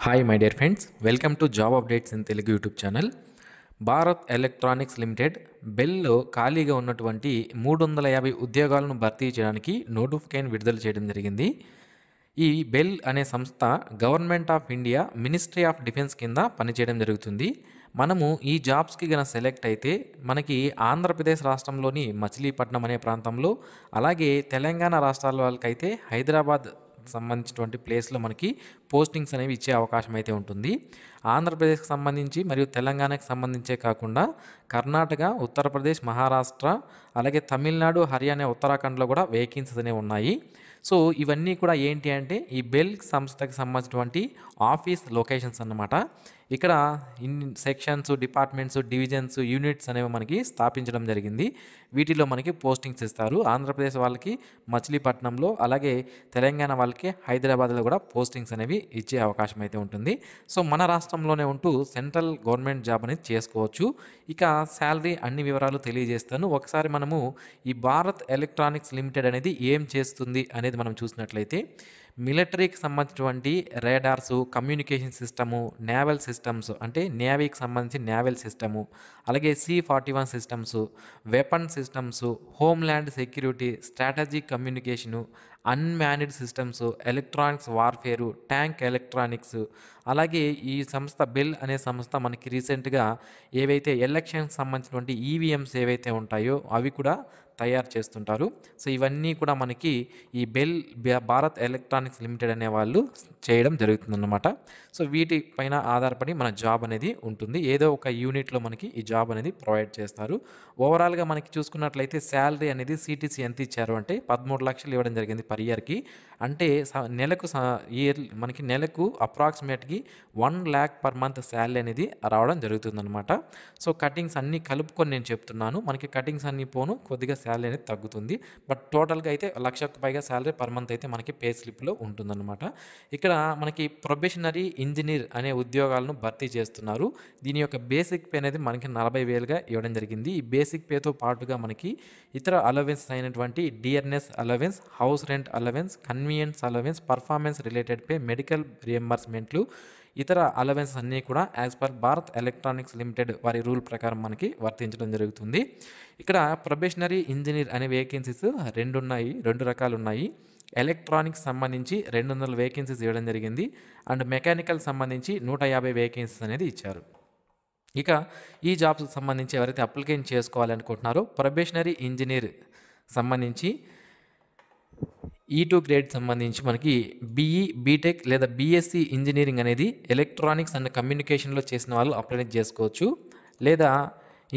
Hi my dear friends, welcome to job updates in Telugu YouTube channel. Bharat electronics limited below ఖాళీగా ఉన్నటువంటి 350 ఉద్యోగాలను భర్తీ చేయడానికి నోటిఫికేషన్ విడుదల చేయడం జరిగింది. ఈ బెల్ అనే సంస్థ government of India ministry of defence కింద పనిచేయడం జరుగుతుంది. మనము ఈ జాబ్స్కి గన సెలెక్ట్ అయితే మనకి ఆంధ్రప్రదేశ్ రాష్ట్రంలోని మచిలీపట్నం అనే ప్రాంతంలో, అలాగే తెలంగాణ రాష్ట్రాల వాళ్ళకైతే హైదరాబాద్ సంబంధించినటువంటి ప్లేస్లో మనకి పోస్టింగ్స్ అనేవి ఇచ్చే అవకాశం అయితే ఉంటుంది. ఆంధ్రప్రదేశ్కి సంబంధించి మరియు తెలంగాణకి సంబంధించే కాకుండా కర్ణాటక, ఉత్తరప్రదేశ్, మహారాష్ట్ర, అలాగే తమిళనాడు, హర్యానా, ఉత్తరాఖండ్లో కూడా వేకెన్సీస్ అనేవి ఉన్నాయి. సో ఇవన్నీ కూడా ఏంటి అంటే ఈ బెల్ సంస్థకి సంబంధించినటువంటి ఆఫీస్ లొకేషన్స్ అన్నమాట. ఇక్కడ సెక్షన్స్, డిపార్ట్మెంట్స్, డివిజన్స్, యూనిట్స్ అనేవి మనకి స్థాపించడం జరిగింది. వీటిలో మనకి పోస్టింగ్స్ ఇస్తారు. ఆంధ్రప్రదేశ్ వాళ్ళకి మచిలీపట్నంలో, అలాగే తెలంగాణ వాళ్ళకి హైదరాబాద్లో కూడా పోస్టింగ్స్ అనేవి ఇచ్చే అవకాశం అయితే ఉంటుంది. సో మన రాష్ట్రంలోనే ఉంటూ సెంట్రల్ గవర్నమెంట్ జాబ్ అనేది చేసుకోవచ్చు. ఇక శాలరీ అన్ని వివరాలు తెలియజేస్తాను. ఒకసారి మనము ఈ భారత్ ఎలక్ట్రానిక్స్ లిమిటెడ్ అనేది ఏం చేస్తుంది అనేది మనం చూసినట్లయితే, మిలిటరీకి సంబంధించినటువంటి రేడార్సు, కమ్యూనికేషన్ సిస్టము, నేవల్ సిస్టమ్స్ అంటే నేవీకి సంబంధించి నేవల్ సిస్టము, అలాగే C-41 systems, weapon systems, homeland security, strategic communication, unmanned systems, electronics వార్ఫేరు, tank electronics, అలాగే ఈ సంస్థ బెల్ అనే సంస్థ మనకి రీసెంట్గా ఏవైతే ఎలక్షన్కి సంబంధించినటువంటి ఈవీఎంస్ ఏవైతే ఉంటాయో అవి కూడా తయారు చేస్తుంటారు. సో ఇవన్నీ కూడా మనకి ఈ బెల్ భారత్ ఎలక్ట్రానిక్స్ లిమిటెడ్ అనే వాళ్ళు చేయడం జరుగుతుందన్నమాట. సో వీటిపైన ఆధారపడి మన జాబ్ అనేది ఉంటుంది. ఏదో ఒక యూనిట్లో మనకి ఈ జాబ్ అనేది ప్రొవైడ్ చేస్తారు. ఓవరాల్గా మనకి చూసుకున్నట్లయితే శాలరీ అనేది CTC ఎంత ఇచ్చారు అంటే 13 లక్షలు ఇవ్వడం జరిగింది పర్ ఇయర్కి. అంటే నెలకు మనకి నెలకు అప్రాక్సిమేట్గా 1 lakh పర్ మంత్ శాలరీ అనేది రావడం జరుగుతుందన్నమాట. సో కటింగ్స్ అన్నీ కలుపుకొని నేను చెప్తున్నాను. మనకి కటింగ్స్ అన్నీ పోను కొద్దిగా శాలరీ అనేది తగ్గుతుంది. బట్ టోటల్గా అయితే 1 లక్షకు పైగా శాలరీ పర్ మంత్ అయితే మనకి పే స్లిప్లో ఉంటుందన్నమాట. ఇక్కడ మనకి ప్రొబేషనరీ ఇంజనీర్ అనే ఉద్యోగాలను భర్తీ చేస్తున్నారు. దీని యొక్క బేసిక్ పే అనేది మనకి 40,000గా ఇవ్వడం జరిగింది. ఈ బేసిక్ పేతో పాటుగా మనకి ఇతర అలవెన్స్ అయినటువంటి DRS allowance, house rent allowance, convenience allowance, performance related pay, medical రియంబర్స్మెంట్లు, ఇతర అలవెన్స్ అన్నీ కూడా as per Bharat electronics limited వారి రూల్ ప్రకారం మనకి వర్తించడం జరుగుతుంది. ఇక్కడ ప్రొబేషనరీ ఇంజనీర్ అనే వేకెన్సీస్ రెండు రకాలు ఉన్నాయి. ఎలక్ట్రానిక్స్ సంబంధించి 200 వేకెన్సీస్ ఇవ్వడం జరిగింది. అండ్ మెకానికల్ సంబంధించి 150 వేకెన్సీస్ అనేది ఇచ్చారు. ఇక ఈ జాబ్స్కి సంబంధించి ఎవరైతే అప్లికేషన్ చేసుకోవాలనుకుంటున్నారో ప్రొబేషనరీ ఇంజనీర్ సంబంధించి E2 గ్రేడ్ సంబంధించి మనకి BE, బీటెక్ లేదా BSc ఇంజనీరింగ్ అనేది ఎలక్ట్రానిక్స్ అండ్ కమ్యూనికేషన్లో చేసిన వాళ్ళు అప్లై చేసుకోవచ్చు. లేదా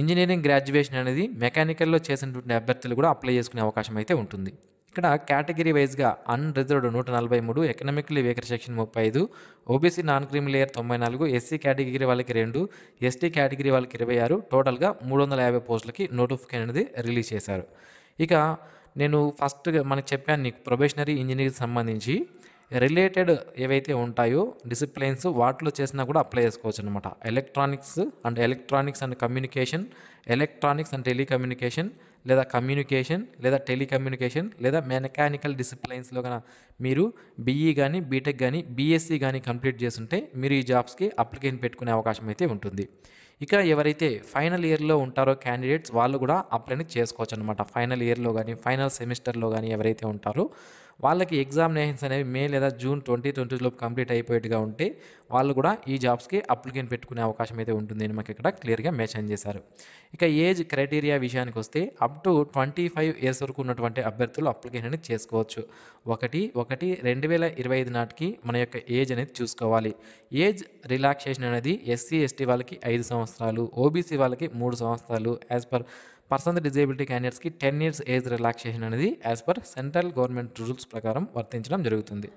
ఇంజనీరింగ్ గ్రాడ్యుయేషన్ అనేది మెకానికల్లో చేసినటువంటి అభ్యర్థులు కూడా అప్లై చేసుకునే అవకాశం అయితే ఉంటుంది. ఇక్కడ కేటగిరీ వైజ్గా unreserved 143, economically weaker section 35, OBC non creamy layer 94, SC category వాళ్ళకి 2, ST కేటగిరీ వాళ్ళకి 26, టోటల్గా 350 పోస్టులకి నోటిఫికేషన్ అనేది రిలీజ్ చేశారు. ఇక నేను ఫస్ట్గా మనకు చెప్పాను నీకు ప్రొబేషనరీ ఇంజనీరింగ్ సంబంధించి రిలేటెడ్ ఏవైతే ఉంటాయో డిసిప్లైన్స్ వాటిలో చేసినా కూడా అప్లై చేసుకోవచ్చు అనమాట. Electronics and communication, electronics and telecommunication, లేదా కమ్యూనికేషన్, లేదా టెలికమ్యూనికేషన్, లేదా మెకానికల్ డిసిప్లైన్స్లో కన్నా మీరు BE కానీ, బీటెక్ కానీ, BSc కానీ కంప్లీట్ చేస్తుంటే మీరు ఈ జాబ్స్కి అప్లికేషన్ పెట్టుకునే అవకాశం అయితే ఉంటుంది. ఇక ఎవరైతే ఫైనల్ ఇయర్లో ఉంటారో క్యాండిడేట్స్ వాళ్ళు కూడా అప్లై చేసుకోవచ్చు అనమాట. ఫైనల్ ఇయర్లో కానీ, ఫైనల్ సెమిస్టర్లో కానీ ఎవరైతే ఉంటారో వాళ్ళకి ఎగ్జామినేషన్స్ అనేవి మే లేదా జూన్ 2020 కంప్లీట్ అయిపోయేట్టుగా ఉంటే వాళ్ళు కూడా ఈ జాబ్స్కి అప్లికేషన్ పెట్టుకునే అవకాశం అయితే ఉంటుంది అని మాకు ఇక్కడ క్లియర్గా మెన్షన్ చేశారు. ఇక ఏజ్ క్రైటీరియా విషయానికి వస్తే అప్ టు 25 ఇయర్స్ వరకు ఉన్నటువంటి అభ్యర్థులు అప్లికేషన్ అనేది చేసుకోవచ్చు. 1/1/2025 నాటికి మన యొక్క ఏజ్ అనేది చూసుకోవాలి. ఏజ్ రిలాక్సేషన్ అనేది SC ST వాళ్ళకి 5 సంవత్సరాలు, OBC వాళ్ళకి 3 సంవత్సరాలు, యాజ్ పర్ పర్సన్ డిజేబిలిటీ క్యాండిడేట్స్కి 10 years ఏజ్ రిలాక్సేషన్ అనేది as per central government rules ప్రకారం వర్తించడం జరుగుతుంది.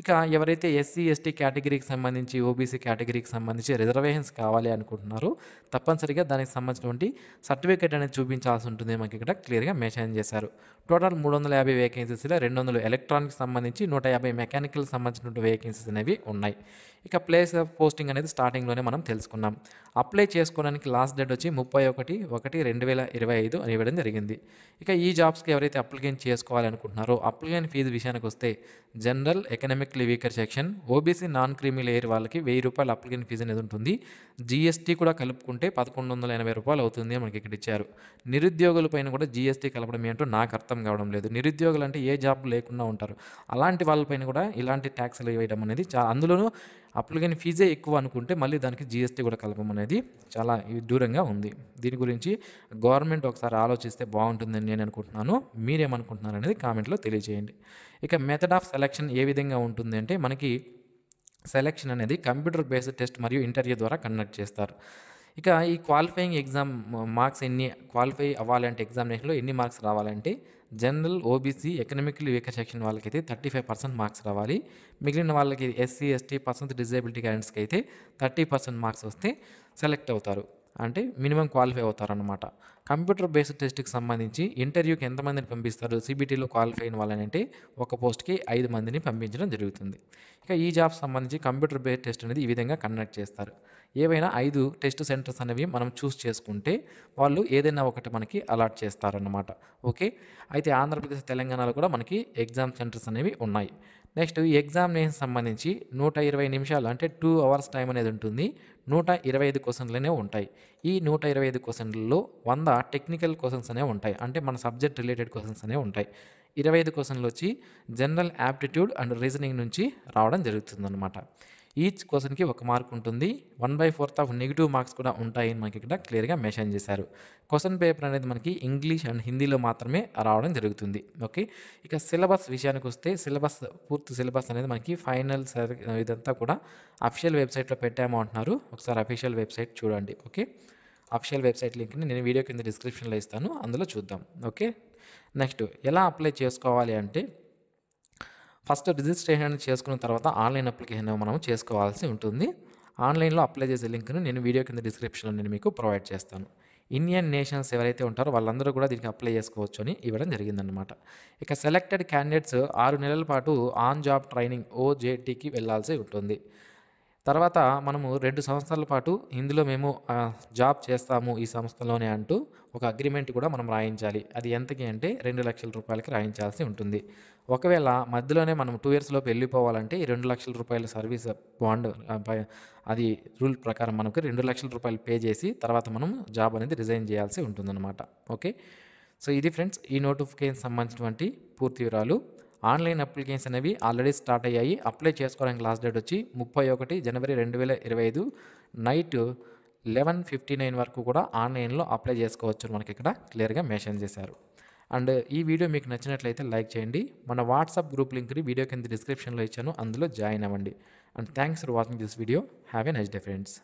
ఇక ఎవరైతే SC ST కేటగిరీకి సంబంధించి, OBC కేటగిరీకి సంబంధించి రిజర్వేషన్స్ కావాలి అనుకుంటున్నారో తప్పనిసరిగా దానికి సంబంధించినటువంటి సర్టిఫికేట్ అనేది చూపించాల్సి ఉంటుంది. మనకి ఇక్కడ క్లియర్గా మెన్షన్ చేశారు. టోటల్ 350 వేకెన్సీస్లో 200 ఎలక్ట్రానిక్స్ సంబంధించి 150 మెకానికల్ సంబంధించిన వేకెన్సీస్ అనేవి ఉన్నాయి. ఇక ప్లేస్ ఆఫ్ పోస్టింగ్ అనేది స్టార్టింగ్లోనే మనం తెలుసుకున్నాం. అప్లై చేసుకోవడానికి లాస్ట్ డేట్ వచ్చి 31/1/2025 అని ఇవ్వడం జరిగింది. ఇక ఈ జాబ్స్కి ఎవరైతే అప్లికేషన్ చేసుకోవాలనుకుంటున్నారో అప్లికేషన్ ఫీజు విషయానికి వస్తే general, economic economically weaker section, OBC non creamy layer వాళ్ళకి ₹1000 అప్లికెంట్ ఫీజు అనేది ఉంటుంది. జీఎస్టీ కూడా కలుపుకుంటే ₹1180 అవుతుంది అని మనకి ఇక్కడ ఇచ్చారు. నిరుద్యోగుల పైన కూడా జీఎస్టీ కలపడం ఏంటో నాకు అర్థం కావడం లేదు. నిరుద్యోగులు అంటే ఏ జాబ్ లేకుండా ఉంటారు. అలాంటి వాళ్ళపైన కూడా ఇలాంటి ట్యాక్స్లు వేయడం అనేది అందులోనూ అప్లికెంట్ ఫీజే ఎక్కువ అనుకుంటే మళ్ళీ దానికి జీఎస్టీ కూడా కలపడం అనేది చాలా విడ్డూరంగా ఉంది. దీని గురించి గవర్నమెంట్ ఒకసారి ఆలోచిస్తే బాగుంటుందని నేను అనుకుంటున్నాను. మీరేమనుకుంటున్నారు అనేది కామెంట్లో తెలియజేయండి. ఇక మెథడ్ ఆఫ్ సెలక్షన్ ఏ విధంగా ఉంటుంది అంటే మనకి సెలక్షన్ అనేది కంప్యూటర్ బేస్డ్ టెస్ట్ మరియు ఇంటర్వ్యూ ద్వారా కండక్ట్ చేస్తారు. ఇక ఈ క్వాలిఫైయింగ్ ఎగ్జామ్ మార్క్స్ క్వాలిఫై అవ్వాలంటే ఎగ్జామినేషన్లో ఎన్ని మార్క్స్ రావాలంటే general, OBC, economically weaker section వాళ్ళకైతే 35% మార్క్స్ రావాలి. మిగిలిన వాళ్ళకి ఎస్సీ, ఎస్టీ, పర్సన్స్ డిజేబిలిటీ క్యాండిడేట్స్కి అయితే 30% మార్క్స్ వస్తే సెలెక్ట్ అవుతారు. అంటే మినిమం క్వాలిఫై అవుతారన్నమాట. కంప్యూటర్ బేస్డ్ టెస్ట్కి సంబంధించి ఇంటర్వ్యూకి ఎంతమందిని పంపిస్తారు? సిబిటీలో క్వాలిఫై అయిన వాళ్ళనంటే ఒక పోస్ట్కి 5 మందిని పంపించడం జరుగుతుంది. ఇక ఈ జాబ్ సంబంధించి కంప్యూటర్ బేస్డ్ టెస్ట్ అనేది ఈ విధంగా కండక్ట్ చేస్తారు. ఏవైనా 5 టెస్ట్ సెంటర్స్ అనేవి మనం చూస్ చేసుకుంటే వాళ్ళు ఏదైనా ఒకటి మనకి అలాట్ చేస్తారన్నమాట. ఓకే, అయితే ఆంధ్రప్రదేశ్, తెలంగాణలో కూడా మనకి ఎగ్జామ్ సెంటర్స్ అనేవి ఉన్నాయి. నెక్స్ట్ ఈ ఎగ్జామినేషన్ సంబంధించి 120 నిమిషాలు అంటే 2 అవర్స్ టైం అనేది ఉంటుంది. 125 క్వశ్చన్లనే ఉంటాయి. ఈ 125 క్వశ్చన్లలో 100 టెక్నికల్ క్వశ్చన్స్ అనేవి ఉంటాయి. అంటే మన సబ్జెక్ట్ రిలేటెడ్ క్వశ్చన్స్ అనేవి ఉంటాయి. 25 క్వశ్చన్లు వచ్చి జనరల్ యాప్టిట్యూడ్ అండ్ రీజనింగ్ నుంచి రావడం జరుగుతుందన్నమాట. ఈచ్ క్వశ్చన్కి 1 మార్క్ ఉంటుంది. 1/4 ఆఫ్ నెగిటివ్ మార్క్స్ కూడా ఉంటాయని మనకి ఇక్కడ క్లియర్గా మెన్షన్ చేశారు. క్వశ్చన్ పేపర్ అనేది మనకి ఇంగ్లీష్ అండ్ హిందీలో మాత్రమే రావడం జరుగుతుంది. ఓకే, ఇక సిలబస్ విషయానికి వస్తే పూర్తి సిలబస్ అనేది మనకి ఫైనల్ ఇదంతా కూడా అఫీషియల్ వెబ్సైట్లో పెట్టాము అంటున్నారు. ఒకసారి అఫీషియల్ వెబ్సైట్ చూడండి. ఓకే, అఫీషియల్ వెబ్సైట్ లింక్ని నేను వీడియో కింద డిస్క్రిప్షన్లో ఇస్తాను, అందులో చూద్దాం. ఓకే, నెక్స్ట్ ఎలా అప్లై చేసుకోవాలి అంటే ఫస్ట్ రిజిస్ట్రేషన్ చేసుకున్న తర్వాత ఆన్లైన్ అప్లికేషన్ మనం చేసుకోవాల్సి ఉంటుంది. ఆన్లైన్లో అప్లై చేసే లింక్ను నేను వీడియో కింద డిస్క్రిప్షన్లో నేను మీకు ప్రొవైడ్ చేస్తాను. ఇండియన్ నేషనల్స్ ఎవరైతే ఉంటారో వాళ్ళందరూ కూడా దీనికి అప్లై చేసుకోవచ్చు అని ఇవ్వడం జరిగిందనమాట. ఇక సెలెక్టెడ్ క్యాండిడేట్స్ 6 నెలల పాటు ఆన్ జాబ్ ట్రైనింగ్ OJTకి వెళ్ళాల్సి ఉంటుంది. తర్వాత మనము 2 సంవత్సరాల పాటు ఇందులో మేము జాబ్ చేస్తాము ఈ సంస్థలోనే అంటూ ఒక అగ్రిమెంట్ కూడా మనం రాయించాలి. అది ఎంతకి అంటే ₹2,00,000 రాయించాల్సి ఉంటుంది. ఒకవేళ మధ్యలోనే మనం 2 ఇయర్స్లోపు వెళ్ళిపోవాలంటే ఈ ₹2,00,000 సర్వీస్ బాండ్ అది రూల్ ప్రకారం మనకు ₹2,00,000 పే చేసి తర్వాత మనం జాబ్ అనేది రిజైన్ చేయాల్సి ఉంటుందన్నమాట. ఓకే, సో ఇది ఫ్రెండ్స్ ఈ నోటిఫికేషన్ సంబంధించినటువంటి పూర్తి వివరాలు. ఆన్లైన్ అప్లికేషన్స్ అనేవి ఆల్రెడీ స్టార్ట్ అయ్యాయి. అప్లై చేసుకోవడానికి లాస్ట్ డేట్ వచ్చి 31 జనవరి 2025 నైట్ 11:59 వరకు కూడా ఆన్లైన్లో అప్లై చేసుకోవచ్చు అని మనకి ఇక్కడ క్లియర్గా మెన్షన్ చేశారు. అండ్ ఈ వీడియో మీకు నచ్చినట్లయితే లైక్ చేయండి. మన వాట్సాప్ గ్రూప్ లింక్ని వీడియో కింద డిస్క్రిప్షన్లో ఇచ్చాను, అందులో జాయిన్ అవ్వండి. And thanks for watching this video. Have a nice day friends.